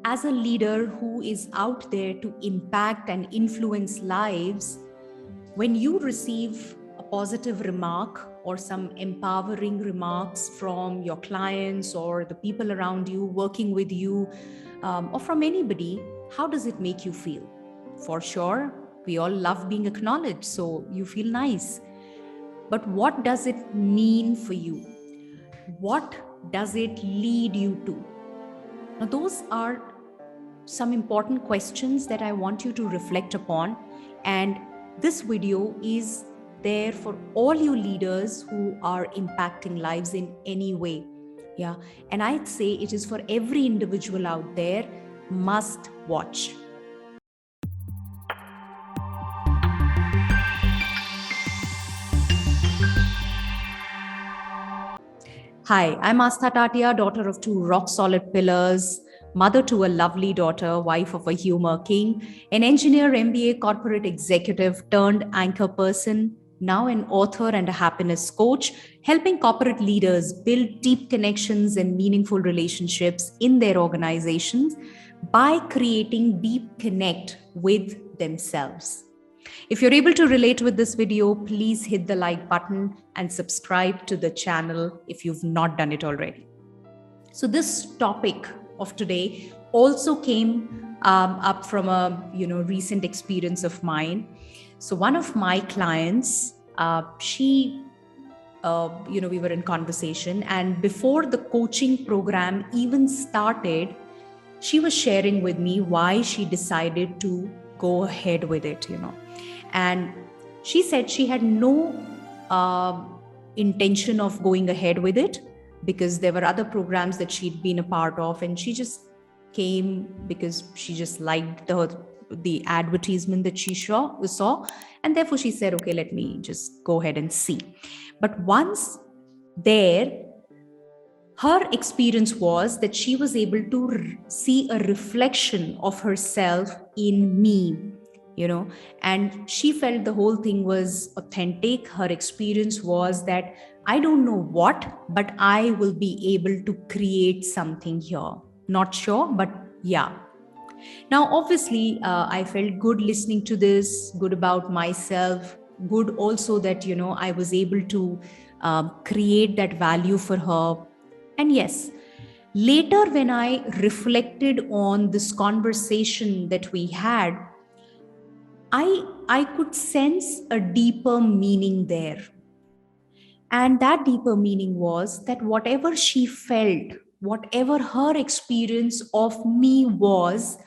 as a leader who is out there to impact and influence lives, when you receive a positive remark or some empowering remarks from your clients or the people around you working with you, or from anybody, how does it make you feel? For sure, we all love being acknowledged, so you feel nice. But what does it mean for you? What does it lead you to? Now, those are some important questions that I want you to reflect upon. And this video is there for all you leaders who are impacting lives in any way. Yeah. And I'd say it is for every individual out there, must watch. Hi, I'm Aastha Tatia, daughter of two rock-solid pillars, mother to a lovely daughter, wife of a humor king, an engineer, MBA, corporate executive turned anchor person, now an author and a happiness coach, helping corporate leaders build deep connections and meaningful relationships in their organizations by creating deep connect with themselves. If you're able to relate with this video, please hit the like button and subscribe to the channel if you've not done it already. So this topic of today also came up from a recent experience of mine. So one of my clients, we were in conversation, and before the coaching program even started, she was sharing with me why she decided to go ahead with it, And she said she had no intention of going ahead with it because there were other programs that she'd been a part of, and she just came because she just liked the advertisement that she saw, and therefore she said, okay, let me just go ahead and see. But once there, her experience was that she was able to see a reflection of herself in me, and she felt the whole thing was authentic. Her experience was that I don't know what, but I will be able to create something here. Not sure, but yeah. Now, obviously, I felt good listening to this, good about myself, good also that, I was able to create that value for her. And yes, later when I reflected on this conversation that we had, I could sense a deeper meaning there. And that deeper meaning was that whatever she felt, whatever her experience of me was,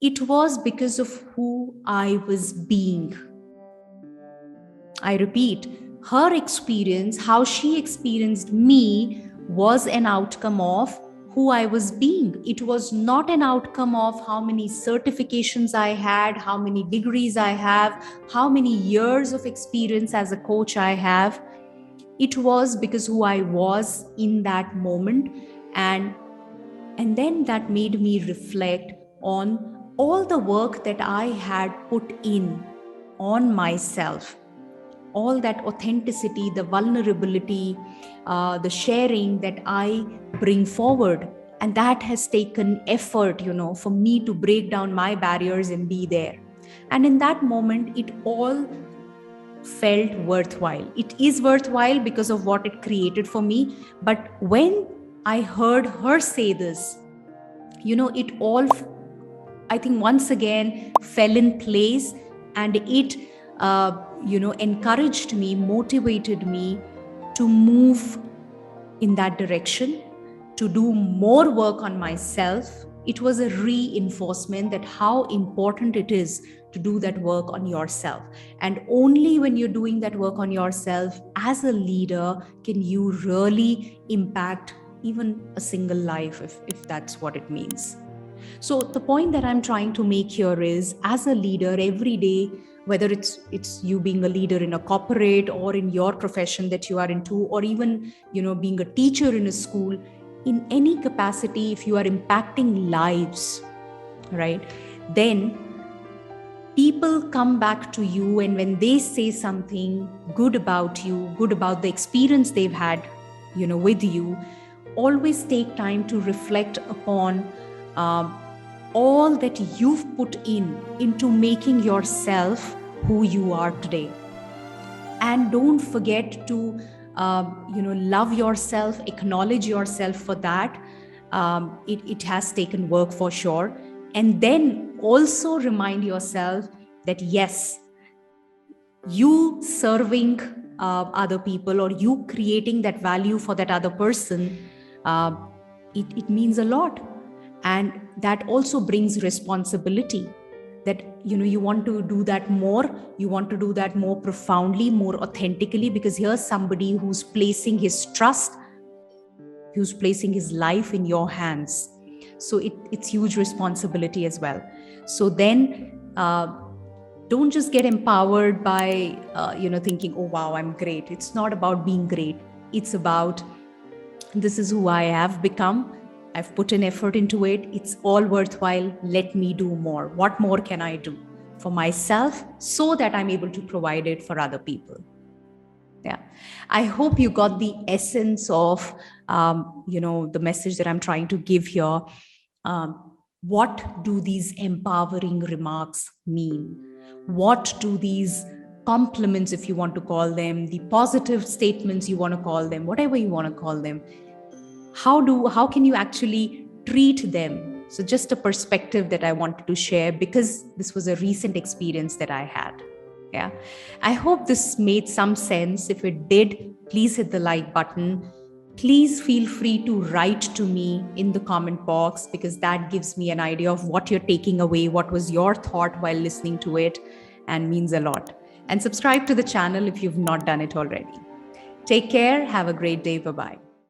it was because of who I was being. I repeat, her experience, how she experienced me, was an outcome of who I was being. It was not an outcome of how many certifications I had, how many degrees I have, how many years of experience as a coach I have. It was because who I was in that moment. And then that made me reflect on all the work that I had put in on myself. All that authenticity, the vulnerability, the sharing that I bring forward. And that has taken effort, for me to break down my barriers and be there. And in that moment, it all felt worthwhile. It is worthwhile because of what it created for me. But when I heard her say this, it all, I think, once again fell in place, and it encouraged me, motivated me to move in that direction, to do more work on myself. It was a reinforcement that how important it is to do that work on yourself. And only when you're doing that work on yourself as a leader can you really impact even a single life, if that's what it means. So the point that I'm trying to make here is, as a leader, every day, whether it's you being a leader in a corporate or in your profession that you are into, or even being a teacher in a school, in any capacity, if you are impacting lives, right, then people come back to you, and when they say something good about you, good about the experience they've had with you, always take time to reflect upon all that you've put into making yourself who you are today. And don't forget to love yourself, acknowledge yourself for that. It has taken work for sure. And then also remind yourself that yes, you serving other people, or you creating that value for that other person, it means a lot. And that also brings responsibility, that you want to do that more, you want to do that more profoundly, more authentically, because here's somebody who's placing his trust, who's placing his life in your hands. So it's huge responsibility as well. So then don't just get empowered by thinking, oh wow, I'm great. It's not about being great. It's about, this is who I have become. I've put an effort into it. It's all worthwhile. Let me do more. What more can I do for myself so that I'm able to provide it for other people? Yeah. I hope you got the essence of, the message that I'm trying to give here. What do these empowering remarks mean? What do these compliments, if you want to call them, the positive statements you want to call them, whatever you want to call them, how can you actually treat them? So just a perspective that I wanted to share, because this was a recent experience that I had. Yeah. I hope this made some sense. If it did, please hit the like button. Please feel free to write to me in the comment box, because that gives me an idea of what you're taking away, what was your thought while listening to it, and means a lot. And subscribe to the channel if you've not done it already. Take care. Have a great day. Bye-bye.